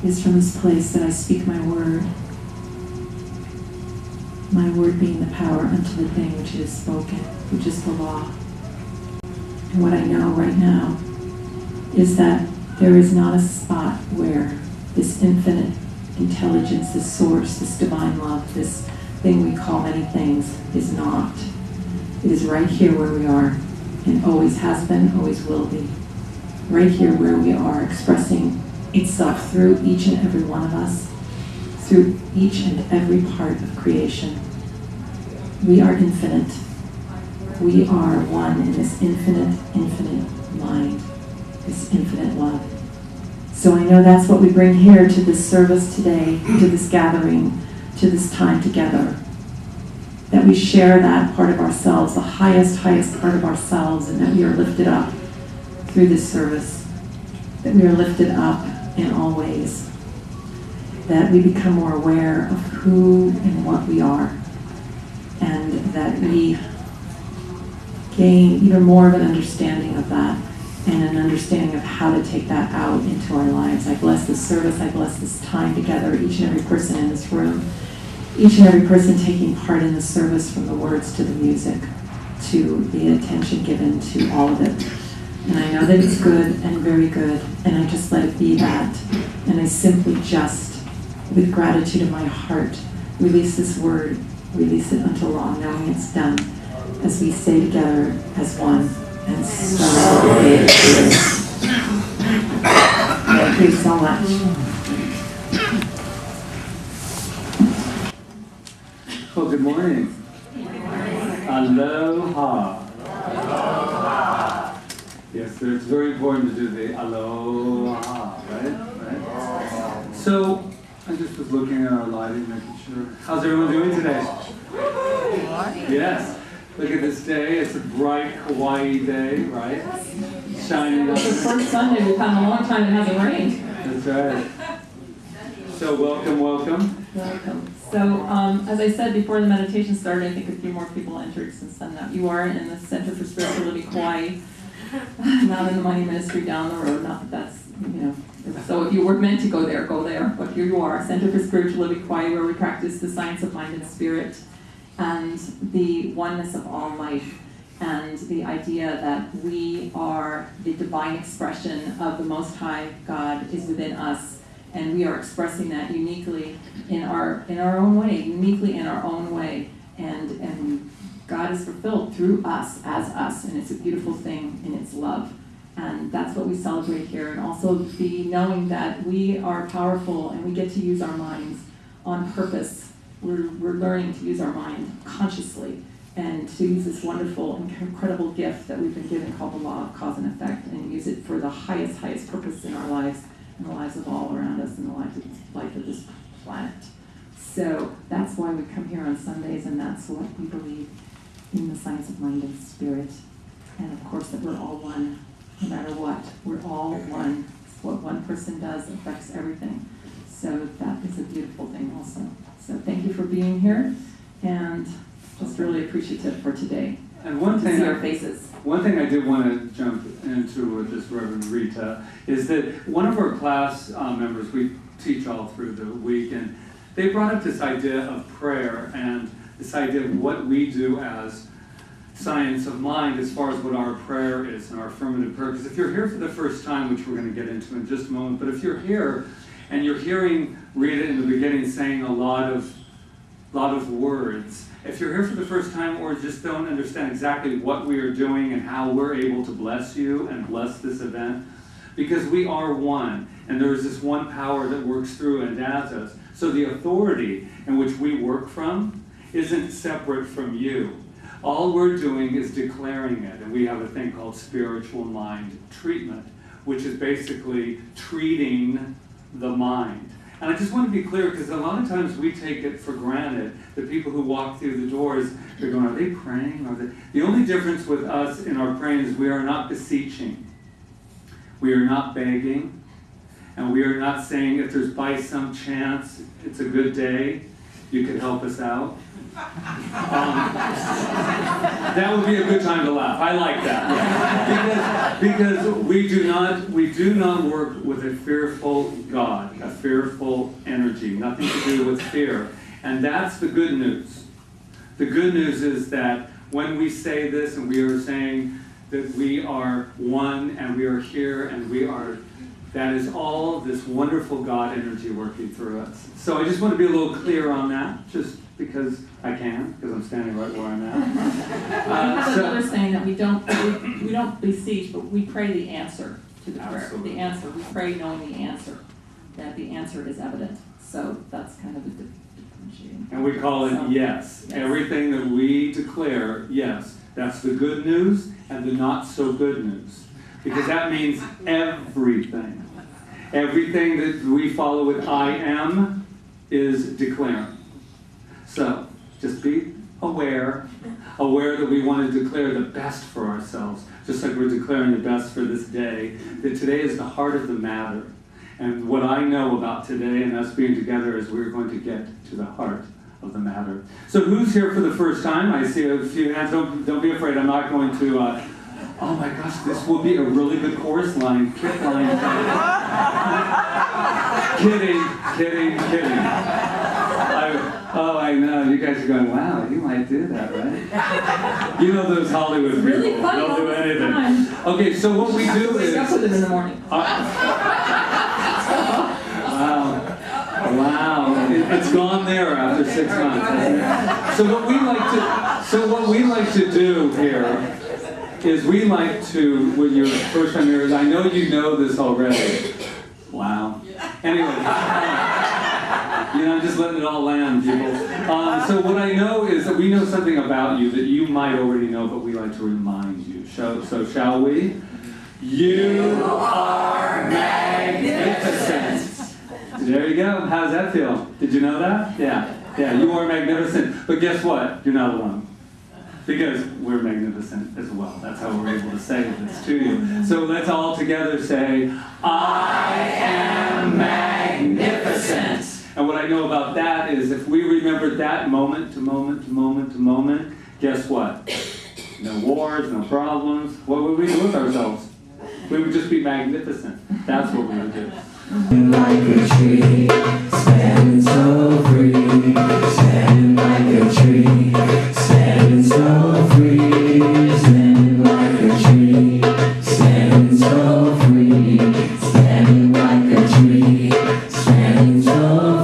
Is from this place that I speak my word being the power unto the thing which is spoken, which is the law. And what I know right now is that there is not a spot where this infinite intelligence, this source, this divine love, this thing we call many things, is not. It is right here where we are, and always has been, always will be. Right here where we are, expressing itself through each and every one of us, through each and every part of creation. We are infinite. We are one in this infinite, infinite mind, this infinite love. So I know that's what we bring here to this service today, to this gathering, to this time together. That we share that part of ourselves, the highest part of ourselves, and that we are lifted up through this service. That we are lifted up in all ways, that we become more aware of who and what we are, and that we gain even more of an understanding of that, and an understanding of how to take that out into our lives. I bless this service, I bless this time together, each and every person in this room, each and every person taking part in the service, from the words to the music, to the attention given to all of it. And I know that it's good and very good, and I just let it be that. And I simply just, with gratitude in my heart, release this word, release it unto law, knowing it's done, as we stay together as one, and so it is. Thank you so much. Well, good morning. Aloha. Yes, it's very important to do the aloha, right? So, I just was looking at our lighting, making sure. How's everyone doing today? Yes. Look at this day. It's a bright Kaua'i day, right? Shining up. It's the first Sunday we've had in a long time that hasn't rained. That's right. So, welcome. Welcome. So, as I said before the meditation started, I think a few more people entered since then. You are in the Center for Spiritual Living Kaua'i. Not in the money ministry down the road, not that that's, so if you were meant to go there, but here you are, Center for Spiritual Living Kaua'i, where we practice the science of mind and spirit, and the oneness of all life, and the idea that we are the divine expression of the Most High God is within us, and we are expressing that uniquely in our own way, and God is fulfilled through us, as us, and it's a beautiful thing in its love. And that's what we celebrate here. And also the knowing that we are powerful and we get to use our minds on purpose. We're learning to use our mind consciously and to use this wonderful and incredible gift that we've been given called the law of cause and effect, and use it for the highest purpose in our lives and the lives of all around us and the life of this planet. So that's why we come here on Sundays, and that's what we believe in the science of mind and spirit. And of course that we're all one, no matter what. We're all one. What one person does affects everything. So that is a beautiful thing also. So thank you for being here, and just really appreciative for today. And one to thing, see our faces. One thing I did want to jump into with this Reverend Rita is that one of our class members, we teach all through the week, and they brought up this idea of prayer and this idea of what we do as science of mind as far as what our prayer is and our affirmative prayer. Because if you're here for the first time, which we're going to get into in just a moment, but if you're here and you're hearing Rita in the beginning saying a lot of words, if you're here for the first time or just don't understand exactly what we are doing and how we're able to bless you and bless this event, because we are one, and there is this one power that works through and as us. So the authority in which we work from isn't separate from you. All we're doing is declaring it, and we have a thing called spiritual mind treatment, which is basically treating the mind. And I just want to be clear, because a lot of times we take it for granted, the people who walk through the doors, they're going, are they praying? The only difference with us in our praying is we are not beseeching. We are not begging. And we are not saying, if there's by some chance it's a good day, you could help us out. That would be a good time to laugh. I like that. Because we do not work with a fearful God, a fearful energy, nothing to do with fear. And that's the good news. The good news is that when we say this and we are saying that we are one and we are here and that is all this wonderful God energy working through us. So I just want to be a little clear on that, just because I can, because I'm standing right where I'm at. We have another saying that we don't beseech, but we pray the answer to the prayer. Absolutely. The answer. We pray knowing the answer, that the answer is evident. So that's kind of the differentiating. And we call it yes. Everything that we declare, yes. That's the good news and the not so good news. Because that means everything. Everything that we follow with I am is declaring. So, just be aware that we want to declare the best for ourselves, just like we're declaring the best for this day, that today is the heart of the matter. And what I know about today and us being together is we're going to get to the heart of the matter. So who's here for the first time? I see a few hands. Don't be afraid. I'm not going to... oh my gosh, this will be a really good chorus line. Kid line. Kidding. I know. You guys are going, wow, you might do that, right? You know those Hollywood people. Really funny. They'll do anything. Okay, so what we do is... Wake up with them in the morning. Wow. It's gone there after 6 months, hasn't it? So what we like to do here is we like to, when you're first time here, I know you know this already. Wow. Anyway, I'm just letting it all land, people. So what I know is that we know something about you that you might already know, but we like to remind you. So shall we? You are magnificent. There you go. How does that feel? Did you know that? Yeah, you are magnificent. But guess what? You're not alone. Because we're magnificent as well. That's how we're able to say this to you. So let's all together say, I am magnificent. And what I know about that is if we remember that moment to moment to moment to moment, guess what? No wars, no problems. What would we do with ourselves? We would just be magnificent. That's what we would do. Like a tree, standing so free, standing like a tree, standing so free, standing like a tree, standing so free, standing like a tree, standing so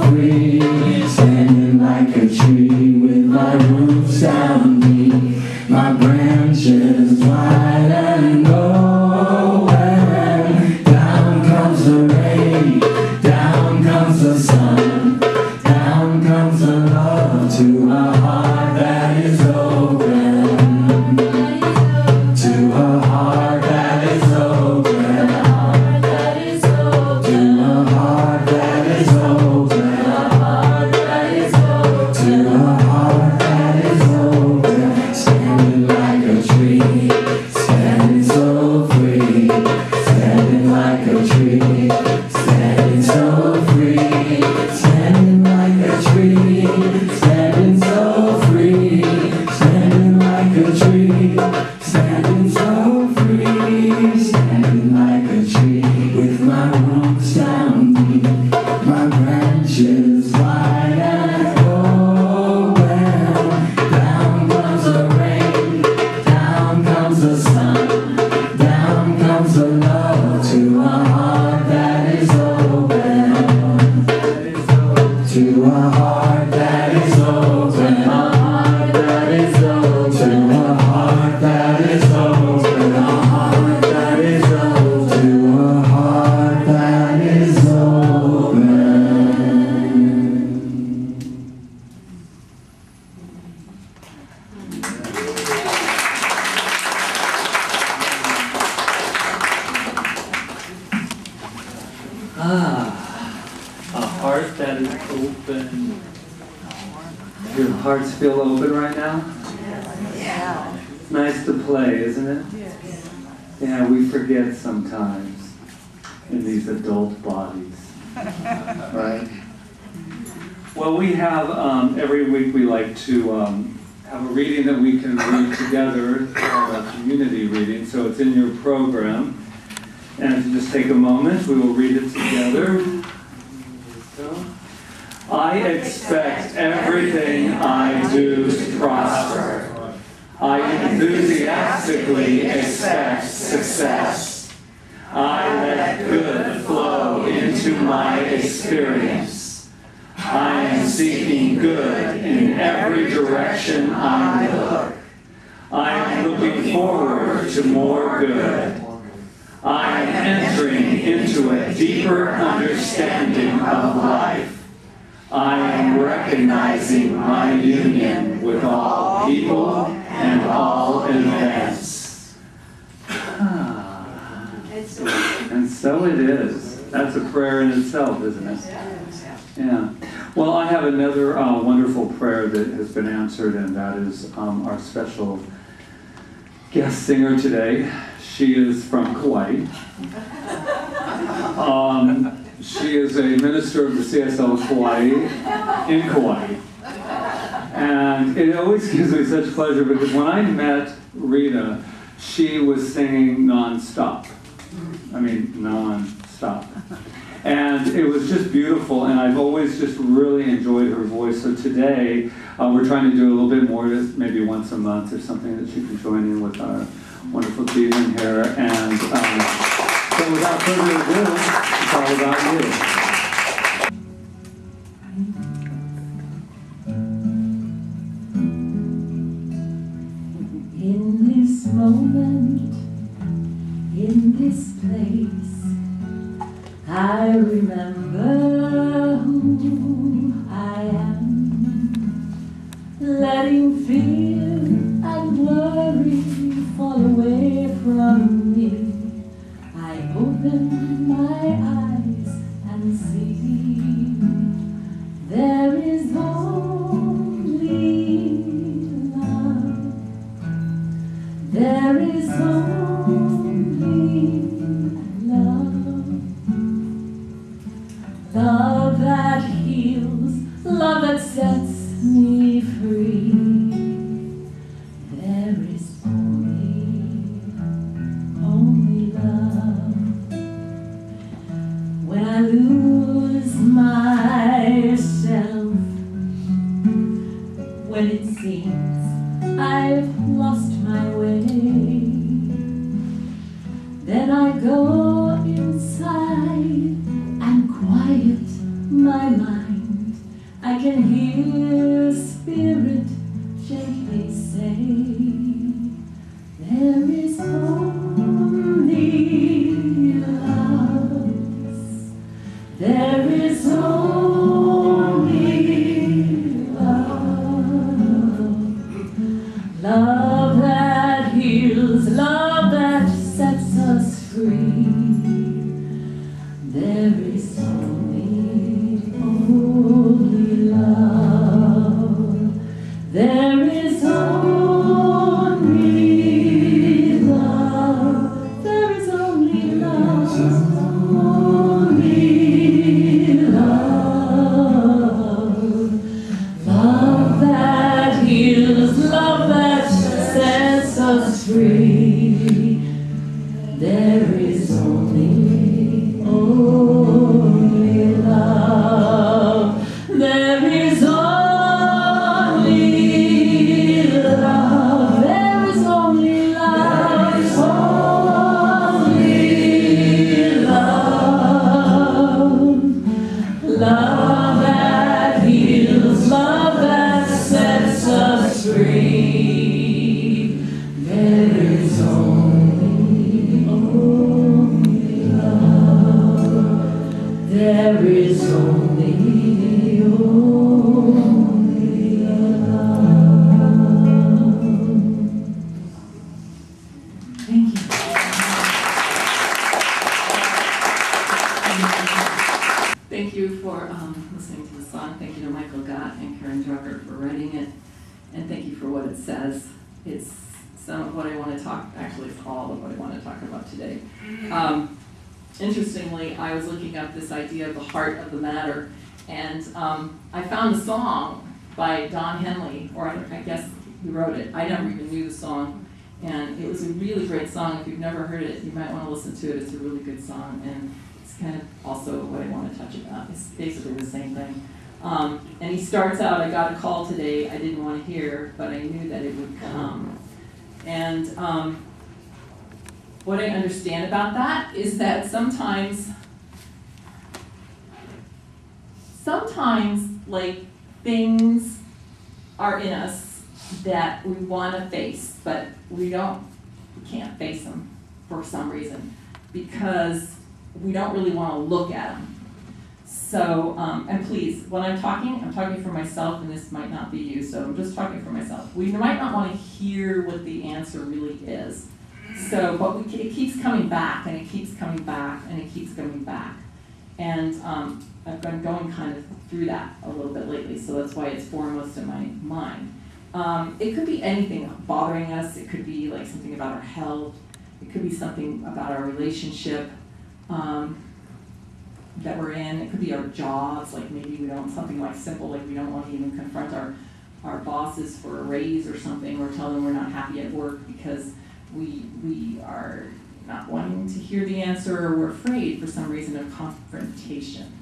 free, standing like a tree with my roots down deep, my branches wide and open, down comes the rain, down comes the sun, down comes the love to a heart that is open, to a heart that is open, to a heart that is open, to a heart that is open, standing like a tree, standing so free, standing like a tree, standing so free, standing like a tree, standing so free, standing like a tree, standing so free, standing like a tree with my roots down deep, my branches wide and open, down comes the rain, down comes the sun, down comes the love to a heart that is open, to a heart that is open, to a heart that is open, head open. Your hearts feel open right now? Yeah. It's nice to play, isn't it? Yeah, we forget sometimes in these adult bodies, right? Well, we have, every week we like to have a reading that we can read together, called a community reading, so it's in your program. And if you just take a moment, we will read it together. So, I expect everything I do to prosper. I enthusiastically expect success. I let good flow into my experience. I am seeking good in every direction I look. I am looking forward to more good. I am entering into a deeper understanding of life. I am recognizing my union with all people and all events. And so it is. That's a prayer in itself, isn't it? Yeah. Well, I have another wonderful prayer that has been answered, and that is our special guest singer today. She is from Kaua'i. She is a minister of the CSL Kaua'i in Kaua'i. And it always gives me such pleasure because when I met Rita, she was singing non-stop. I mean, non-stop. And it was just beautiful, and I've always just really enjoyed her voice. So today, we're trying to do a little bit more, maybe once a month or something, that she can join in with our wonderful team here. And so without further ado, it's all about you. In this moment, in this place, I remember who I am, letting fear and worry fall away from me. I open my eyes and see there is only love. There is only love. Love that heals, love that sets me free. There is only love. When I lose myself, when it seems I've lost my way, then I go inside and quiet my mind. I can hear Spirit gently say, there is only love. There is only love. Love that heals, love that sets us free. There is only love. There is only love. There is only love. Only love. Love that heals, love that sets us free. There is only love. There is only love. There is only love. Only love. Love that heals, love that sets us free. There is only love. There is only love. Thank you. thank you for listening to the song. Thank you to Michael Gott and Karen Drucker for writing it. And thank you for what it says. It's some of what I want to talk, actually it's all of what I want to talk about today. Interestingly, I was looking up this idea of the heart of the matter, and I found a song by Don Henley, or I guess he wrote it. I never even knew the song, and it was a really great song. If you've never heard it, you might want to listen to it. It's a really good song, and it's kind of also what I want to touch about. It's basically the same thing. And he starts out, I got a call today I didn't want to hear, but I knew that it would come. And what I understand about that is that sometimes like things are in us that we want to face, but we can't face them for some reason because we don't really want to look at them. So, and please, when I'm talking for myself, and this might not be you, so I'm just talking for myself. We might not want to hear what the answer really is. So, but it keeps coming back, and it keeps coming back, and it keeps coming back. And I've been going kind of through that a little bit lately, so that's why it's foremost in my mind. It could be anything bothering us. It could be like something about our health. It could be something about our relationship that we're in. It could be our jobs, like maybe we don't, something like simple, like we don't want to even confront our bosses for a raise or something, or tell them we're not happy at work because we are not wanting to hear the answer, or we're afraid for some reason of confrontation.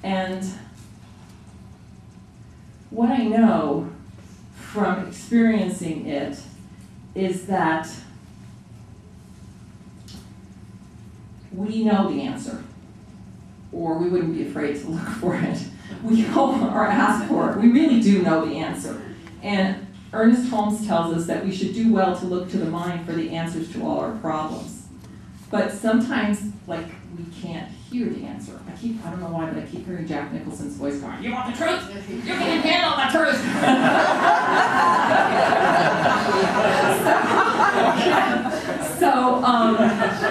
And what I know from experiencing it is that we know the answer, or we wouldn't be afraid to look for it. We know or ask for it. We really do know the answer. And Ernest Holmes tells us that we should do well to look to the mind for the answers to all our problems. But sometimes, like, we can't hear the answer. I don't know why, but I keep hearing Jack Nicholson's voice going, "You want the truth? You can't handle the truth!" So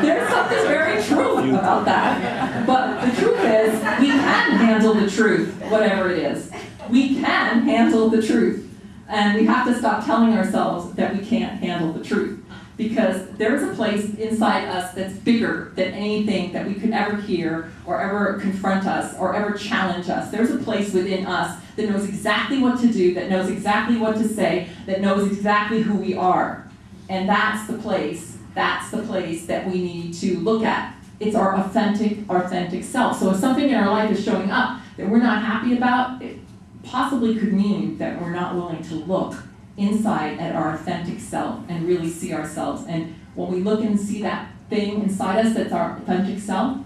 there's something very true about that. But the truth is, we can handle the truth, whatever it is. We can handle the truth. And we have to stop telling ourselves that we can't handle the truth. Because there's a place inside us that's bigger than anything that we could ever hear or ever confront us or ever challenge us. There's a place within us that knows exactly what to do, that knows exactly what to say, that knows exactly who we are. And that's the place that we need to look at. It's our authentic self. So if something in our life is showing up that we're not happy about, it possibly could mean that we're not willing to look inside at our authentic self and really see ourselves. And when we look and see that thing inside us that's our authentic self,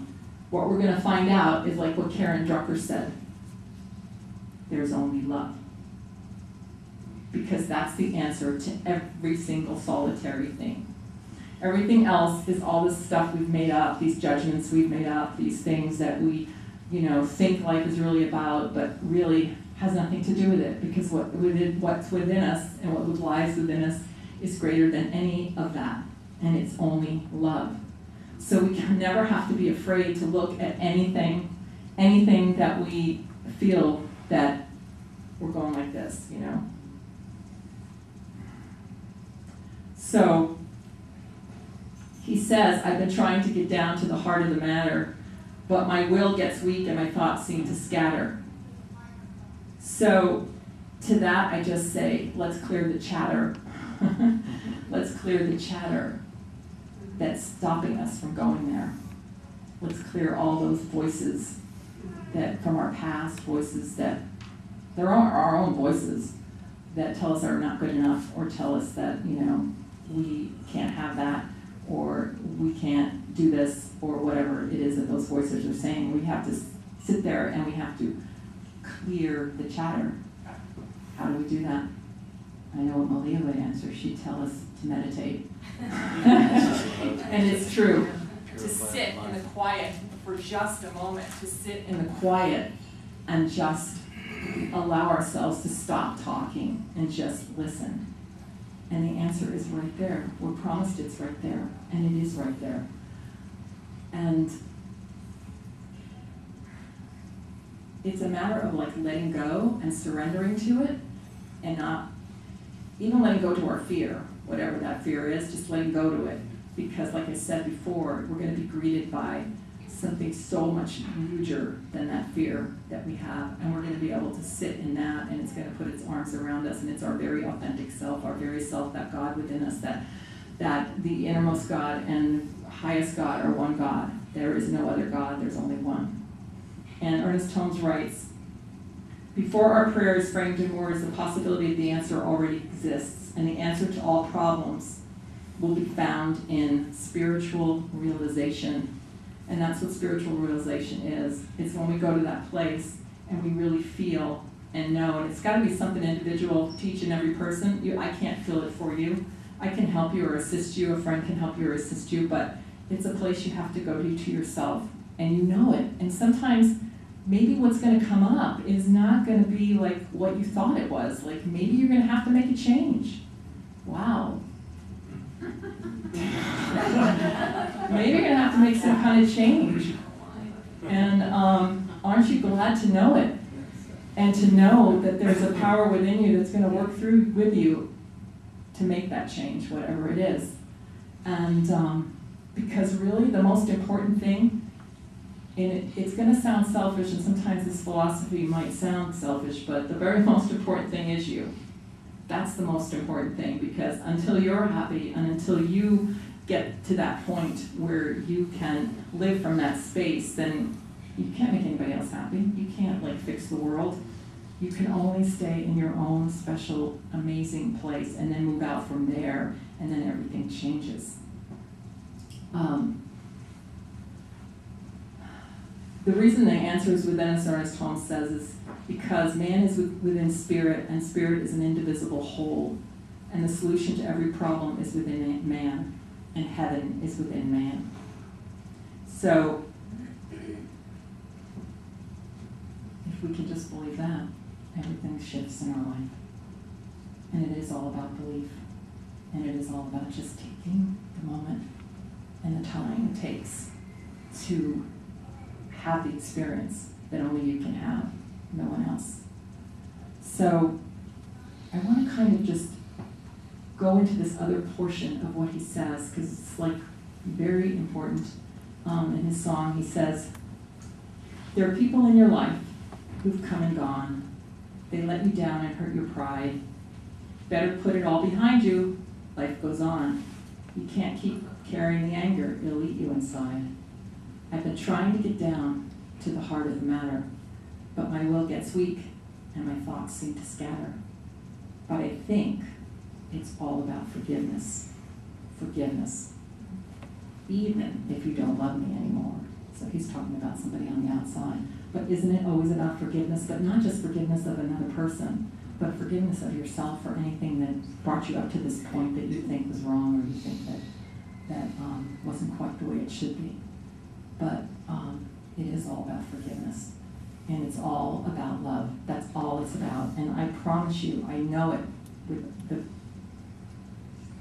what we're going to find out is like what Karen Drucker said. There's only love. Because that's the answer to every single solitary thing. Everything else is all this stuff we've made up, these judgments we've made up, these things that we, think life is really about, but really has nothing to do with it, because what's within us and what lies within us is greater than any of that, and it's only love. So we can never have to be afraid to look at anything that we feel that we're going like this, So he says, I've been trying to get down to the heart of the matter, but my will gets weak and my thoughts seem to scatter. So to that I just say, let's clear the chatter. Let's clear the chatter that's stopping us from going there. Let's clear all those voices that from our past, voices that, there are our own voices that tell us are not good enough, or tell us that, we can't have that, or we can't do this, or whatever it is that those voices are saying. We have to sit there and we have to clear the chatter. How do we do that? I know what Malia would answer. She'd tell us to meditate. And it's true. To sit in the quiet for just a moment, to sit in the quiet and just allow ourselves to stop talking and just listen. And the answer is right there. We're promised it's right there, and it is right there. And it's a matter of like letting go and surrendering to it, and not even letting go to our fear, whatever that fear is, just letting go to it. Because like I said before, we're going to be greeted by something so much huger than that fear that we have, and we're going to be able to sit in that, and it's going to put its arms around us, and it's our very authentic self, our very self, that God within us, that the innermost God and highest God are one God. There is no other God, there's only one. And Ernest Holmes writes, before our prayer is framed in words, the possibility of the answer already exists, and the answer to all problems will be found in spiritual realization. And that's what spiritual realization is. It's when we go to that place and we really feel and know. And it's got to be something individual to each and every person. I can't feel it for you. I can help you or assist you. A friend can help you or assist you. But it's a place you have to go to yourself. And you know it. And sometimes maybe what's going to come up is not going to be like what you thought it was. Like maybe you're going to have to make a change. Wow. Maybe you're going to have to make some kind of change. And aren't you glad to know it? And to know that there's a power within you that's going to work through with you to make that change, whatever it is. And because really the most important thing, and it's going to sound selfish, and sometimes this philosophy might sound selfish, but the very most important thing is you. That's the most important thing, because until you're happy and until you get to that point where you can live from that space, then you can't make anybody else happy. You can't like fix the world. You can only stay in your own special, amazing place and then move out from there, and then everything changes. The reason the answer is within us, Ernest Holmes says, is because man is within spirit, and spirit is an indivisible whole, and the solution to every problem is within man, and heaven is within man. So, if we can just believe that, everything shifts in our life. And it is all about belief. And it is all about just taking the moment and the time it takes to have the experience that only you can have, no one else. So I want to kind of just go into this other portion of what he says, because it's like very important. In his song, he says, there are people in your life who've come and gone. They let you down and hurt your pride. Better put it all behind you. Life goes on. You can't keep carrying the anger. It'll eat you inside. I've been trying to get down to the heart of the matter, but my will gets weak and my thoughts seem to scatter. But I think it's all about forgiveness. Forgiveness. Even if you don't love me anymore. So he's talking about somebody on the outside. But isn't it always about forgiveness? But not just forgiveness of another person, but forgiveness of yourself for anything that brought you up to this point that you think was wrong, or you think that wasn't quite the way it should be. But it is all about forgiveness. And it's all about love. That's all it's about. And I promise you, I know it with the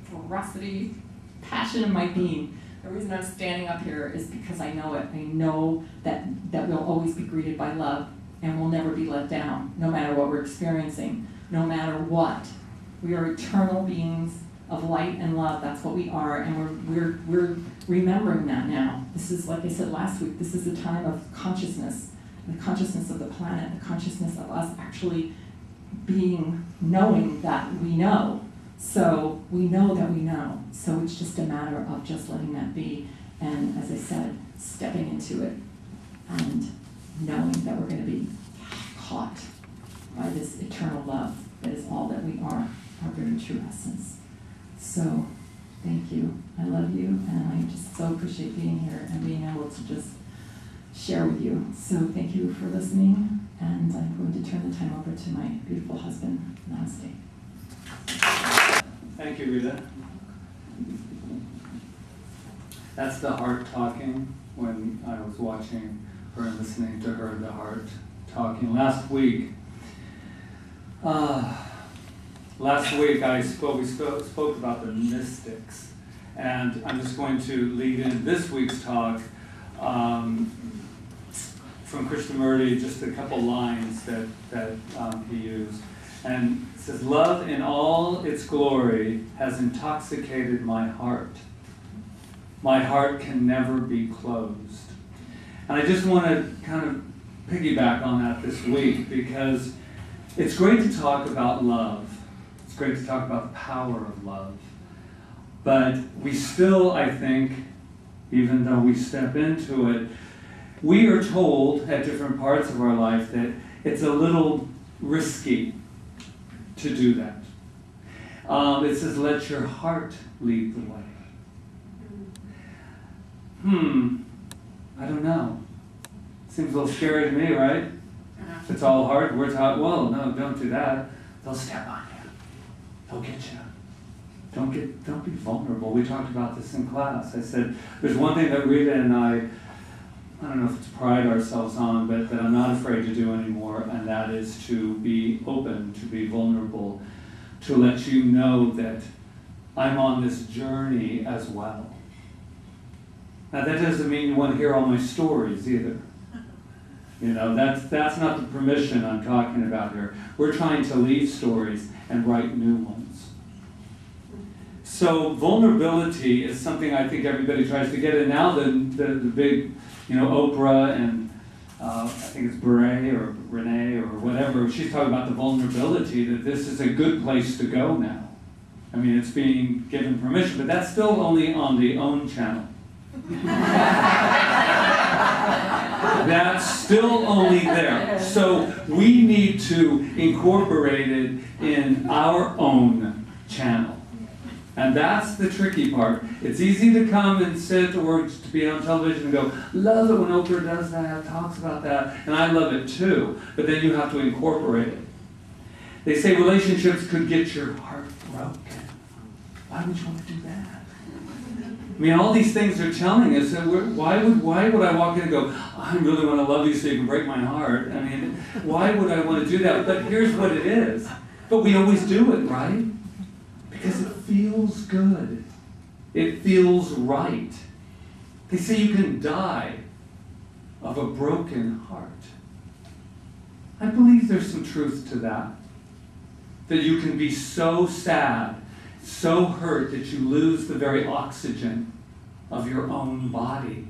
ferocity, passion of my being. The reason I'm standing up here is because I know it. I know that we'll always be greeted by love, and we'll never be let down, no matter what we're experiencing, no matter what. We are eternal beings of light and love. That's what we are, and we're remembering that now. This is, like I said last week, this is a time of consciousness, the consciousness of the planet, the consciousness of us actually knowing that we know. So we know that we know. So it's just a matter of just letting that be. And as I said, stepping into it and knowing that we're going to be caught by this eternal love that is all that we are, our very true essence. So thank you. I love you, and I just so appreciate being here and being able to just share with you. So thank you for listening, and I'm going to turn the time over to my beautiful husband. Namaste. Thank you, Rita. That's the heart talking. When I was watching her and listening to her, the heart talking. Last week we spoke about the mystics. And I'm just going to lead in this week's talk, from Krishnamurti, just a couple lines that he used. And it says, "Love in all its glory has intoxicated my heart. My heart can never be closed." And I just want to kind of piggyback on that this week, because it's great to talk about love. It's great to talk about the power of love. But we still, I think, even though we step into it, we are told at different parts of our life that it's a little risky to do that. It says, "Let your heart lead the way." I don't know. Seems a little scary to me, right? If it's all heart, we're taught, well, no, don't do that. They'll step on you. They'll get you. Don't be vulnerable. We talked about this in class. I said, there's one thing that Rita and I don't know if it's pride ourselves on, but that I'm not afraid to do anymore, and that is to be open, to be vulnerable, to let you know that I'm on this journey as well. Now that doesn't mean you want to hear all my stories either. You know, that's not the permission I'm talking about here. We're trying to leave stories and write new ones. So vulnerability is something I think everybody tries to get. And now the big, Oprah and I think it's Beret or Renee or whatever, she's talking about the vulnerability, that this is a good place to go now. I mean, it's being given permission, but that's still only on the OWN channel. That's still only there. So we need to incorporate it in our own channel. And that's the tricky part. It's easy to come and sit or to be on television and go, love it when Oprah does that, talks about that, and I love it too. But then you have to incorporate it. They say relationships could get your heart broken. Why would you want to do that? I mean, all these things are telling us that why would I walk in and go, I really want to love you so you can break my heart? I mean, why would I want to do that? But here's what it is. But we always do it, right? Because it feels good. It feels right. They say you can die of a broken heart. I believe there's some truth to that. That you can be so sad, so hurt that you lose the very oxygen of your own body.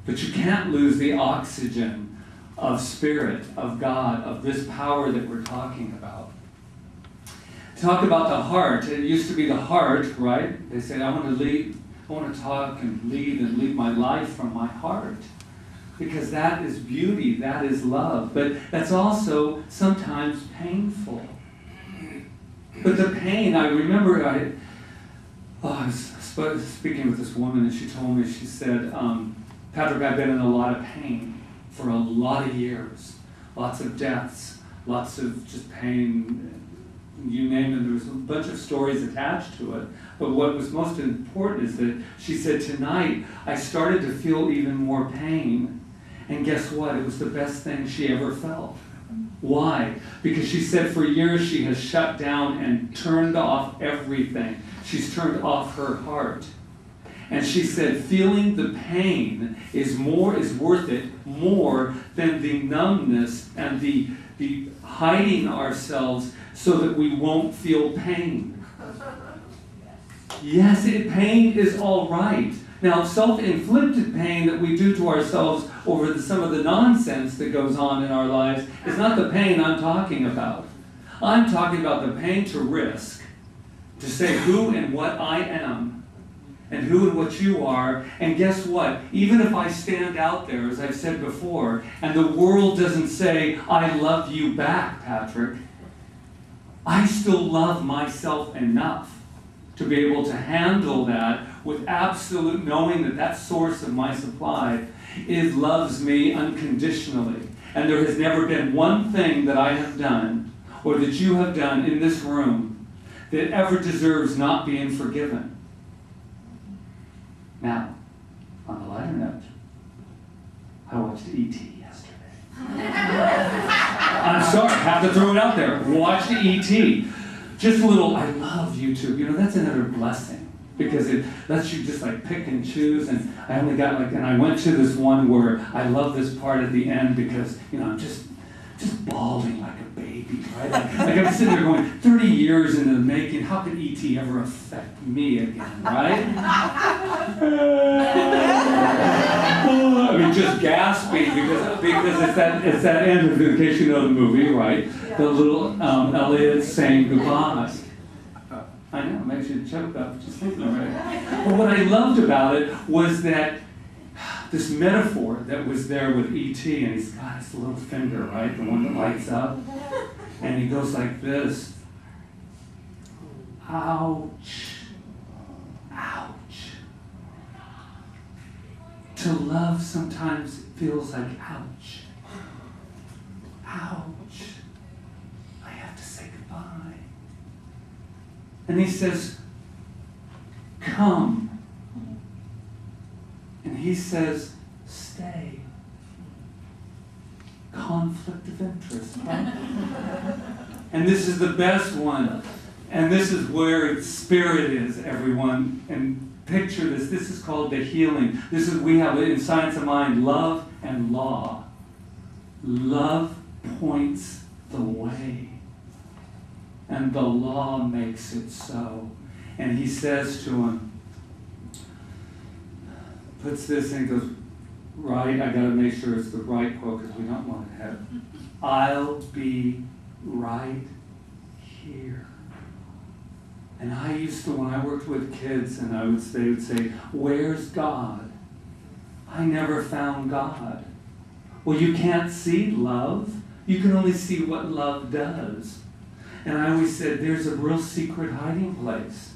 But you can't lose the oxygen of spirit, of God, of this power that we're talking about. Talk about the heart. It used to be the heart, right? They said, I want to talk and lead my life from my heart. Because that is beauty, that is love. But that's also sometimes painful. But the pain, I remember I was speaking with this woman, and she told me, she said, Patrick, I've been in a lot of pain for a lot of years. Lots of deaths, lots of just pain, you name it. There was a bunch of stories attached to it. But what was most important is that she said, tonight I started to feel even more pain. And guess what? It was the best thing she ever felt. Why? Because she said for years she has shut down and turned off everything. She's turned off her heart. And she said feeling the pain is worth it more than the numbness and the hiding ourselves so that we won't feel pain. Yes, pain is all right. Now, self-inflicted pain that we do to ourselves over some of the nonsense that goes on in our lives is not the pain I'm talking about. I'm talking about the pain to risk, to say who and what I am, and who and what you are. And guess what? Even if I stand out there, as I've said before, and the world doesn't say, I love you back, Patrick, I still love myself enough to be able to handle that with absolute knowing that that source of my supply loves me unconditionally. And there has never been one thing that I have done or that you have done in this room that ever deserves not being forgiven. Now, on the lighter note, I watched E.T. yesterday. I'm sorry, I have to throw it out there. Watched E.T. Just a little, I love YouTube. That's another blessing. because it lets you just like pick and choose. And I only got like, and I went to this one where I love this part at the end because, you know, I'm just bawling like a baby, right? Like I'm sitting there going, 30 years into the making, how could E.T. ever affect me again, right? I mean, just gasping because it's that end of, in case you know the movie, right? The little Elliot saying goodbye. I know, it makes you choke up just thinking about it. But what I loved about it was that this metaphor that was there with E.T., and he's got his little finger, right? The one that lights up. And he goes like this. Ouch. Ouch. To love sometimes feels like ouch. Ouch. I have to say goodbye. And he says, come. And he says, stay. Conflict of interest, right? And this is the best one. And this is where spirit is, everyone. And picture this. This is called the healing. This is, we have in Science of Mind, love and law. Love points the way. And the law makes it so. And he says to him, puts this in, goes, right, I gotta make sure it's the right quote because we don't want to have, I'll be right here. And I used to, when I worked with kids, and they would say, where's God? I never found God. Well, you can't see love. You can only see what love does. And I always said, there's a real secret hiding place.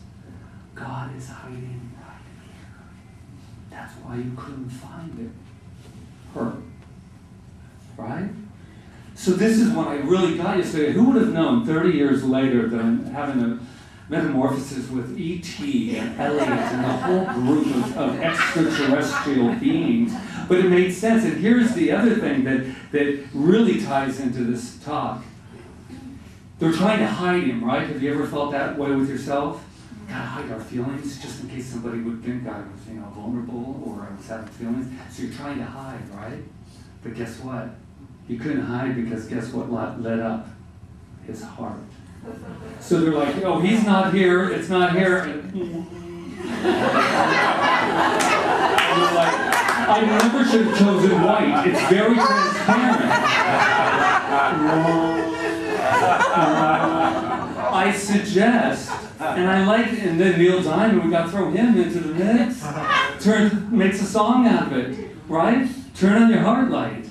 God is hiding right here. That's why you couldn't find it. Her. Right? So this is when I really got you. So who would have known 30 years later that I'm having a metamorphosis with E.T. and Elliot and the whole group of extraterrestrial beings? But it made sense. And here's the other thing that really ties into this talk. They're trying to hide him, right? Have you ever felt that way with yourself? Gotta hide our feelings just in case somebody would think I was, vulnerable or I was having feelings. So you're trying to hide, right? But guess what? You couldn't hide because guess what lit up? His heart. So they're like, oh, he's not here, it's not here. And you're like, I never should have chosen white. It's very transparent. I suggest, and I like, and then Neil Diamond, we got to throw him into the mix. Makes a song out of it, right? Turn on your heart light.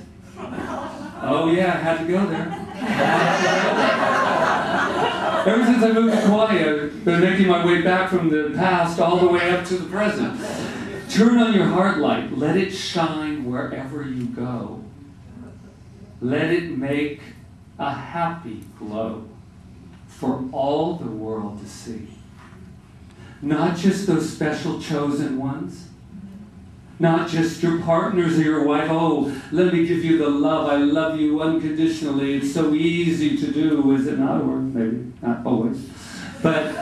Oh yeah, I had to go there. Ever since I moved to Kaua'i, I've been making my way back from the past all the way up to the present. Turn on your heart light. Let it shine wherever you go. Let it make a happy glow for all the world to see. Not just those special chosen ones. Not just your partners or your wife. Oh, let me give you the love. I love you unconditionally. It's so easy to do, is it not? Or maybe not always. But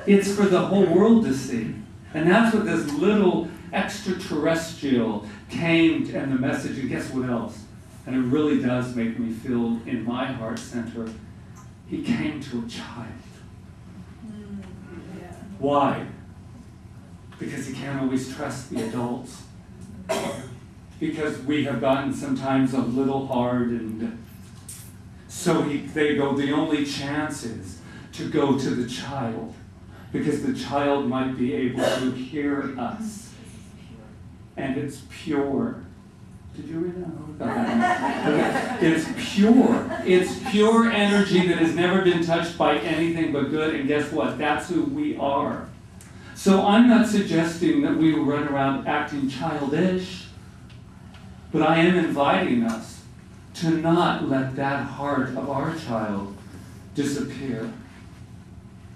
it's for the whole world to see. And that's what this little extraterrestrial came to, and the message, and guess what else? And it really does make me feel in my heart center, he came to a child. Why? Because he can't always trust the adults. Because we have gotten sometimes a little hard, and so they go, the only chance is to go to the child. Because the child might be able to hear us. And it's pure. Did you read that? It's pure. It's pure energy that has never been touched by anything but good. And guess what? That's who we are. So I'm not suggesting that we will run around acting childish. But I am inviting us to not let that heart of our child disappear.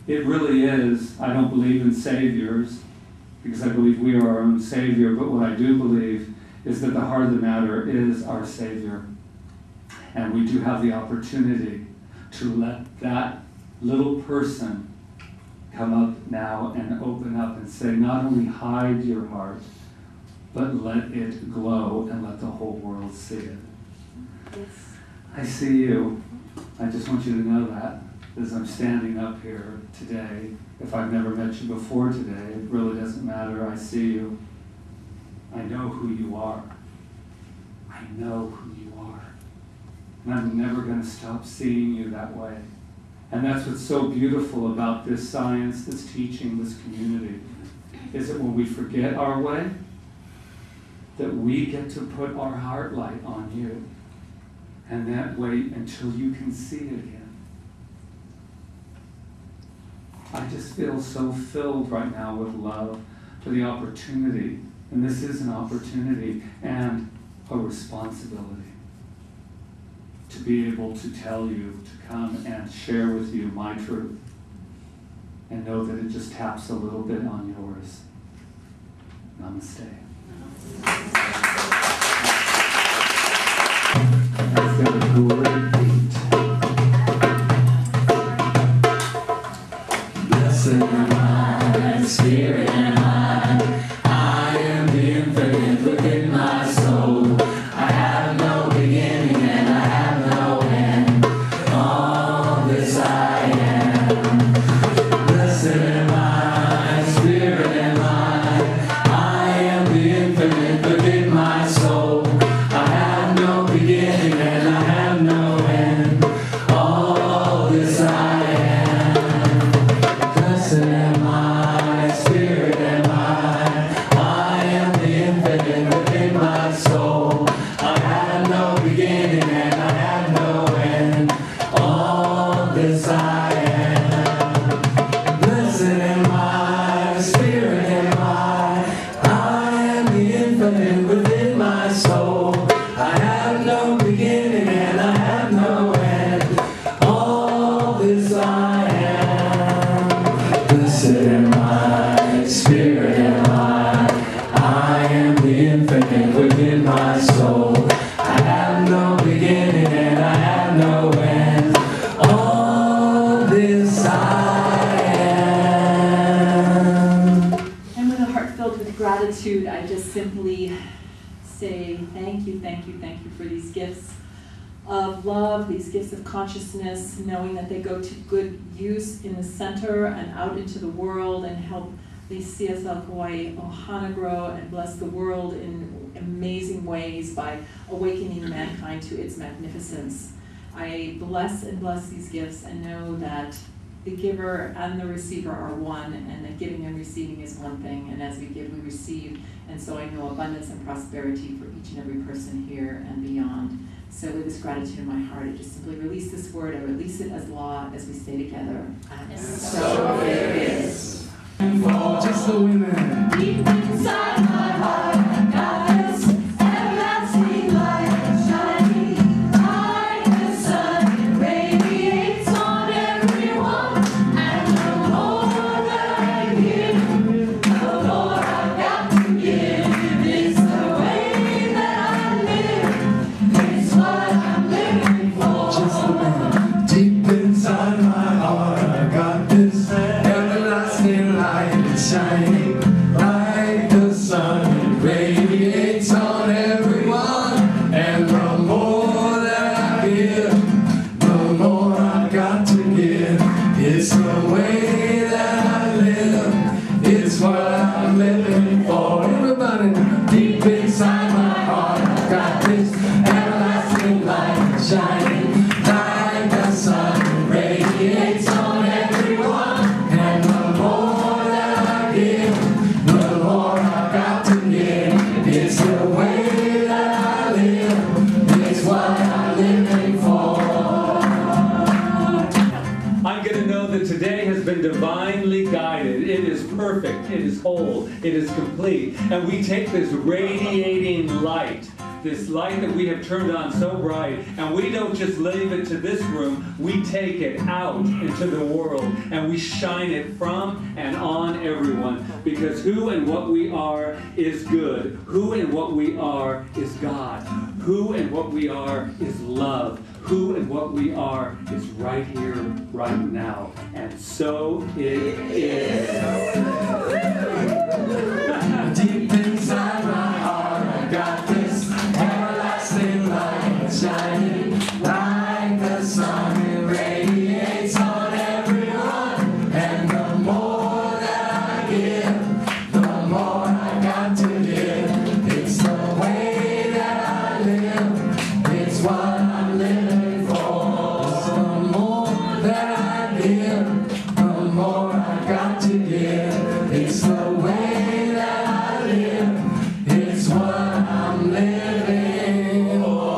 It really is. I don't believe in saviors because I believe we are our own savior. But what I do believe is that the heart of the matter is our Savior. And we do have the opportunity to let that little person come up now and open up and say, not only hide your heart, but let it glow and let the whole world see it. Yes. I see you. I just want you to know that as I'm standing up here today. If I've never met you before today, it really doesn't matter. I see you. I know who you are. I know who you are. And I'm never going to stop seeing you that way. And that's what's so beautiful about this science, this teaching, this community, is that when we forget our way, that we get to put our heart light on you. And that wait until you can see it again. I just feel so filled right now with love for the opportunity. And this is an opportunity and a responsibility to be able to tell you, to come and share with you my truth. And know that it just taps a little bit on yours. Namaste. Let's get a great beat. Blessed am I, Spirit am I am the infinite within my soul. I have no beginning and I have no end. All this I am. Blessed am I, Spirit am I am the infinite within my soul. I have no beginning and I have no end. All this I am. Blessed am I, Spirit am I am the infinite within my soul. I have no beginning and I have no end. All this I am. Blessed am I, Spirit am I am the infinite within my soul. I have no beginning and I have no end. All this I am. Blessed am I, Spirit am I am the infinite within my soul. I have no beginning and I have no end. All this I am. And with a heart filled with gratitude, I just simply say thank you, thank you, thank you for these gifts of love, these gifts of consciousness, knowing that they go to good use in the center and out into the world and help the CSL Kaua'i Ohana grow and bless the world in amazing ways by awakening mankind to its magnificence. I bless and bless these gifts and know that the giver and the receiver are one, and that giving and receiving is one thing, and as we give, we receive. And so I know abundance and prosperity for each and every person here and beyond. So with this gratitude in my heart, I just simply release this word. I release it as law as we stay together. And so it is. For just the women. Deep inside my heart, I got this everlasting light shining like the sun. It radiates on everyone, and the more that I give, the more I've got to give. It's the way that I live, it's what I'm living for. Just the women. Deep inside my heart, I got this everlasting light shining like the sun. It radiates on everyone, and the more that I give, the more I got to give. It's the way that I live, it's what I'm living for. Everybody, deep inside my heart, I got this everlasting light shining like the sun. It radiates on everyone, and the more that I give, the more I got to give. It's the way that I live, it's what I'm living for. I'm going to know that today has been divinely guided. It is perfect. It is whole. It is complete. And we take this radiating light this light that we have turned on so bright, and we don't just leave it to this room, we take it out into the world, and we shine it from and on everyone, because who and what we are is good. Who and what we are is God. Who and what we are is love. Who and what we are is right here, right now. And so it is. Deep inside my heart, I got this everlasting light shining like the sun. It radiates on everyone, and the more that I give, the more I got to give. It's the way that I live, it's what I'm living for. The more that I give, the more I got to give. It's the way that I live, it's what I'm living for.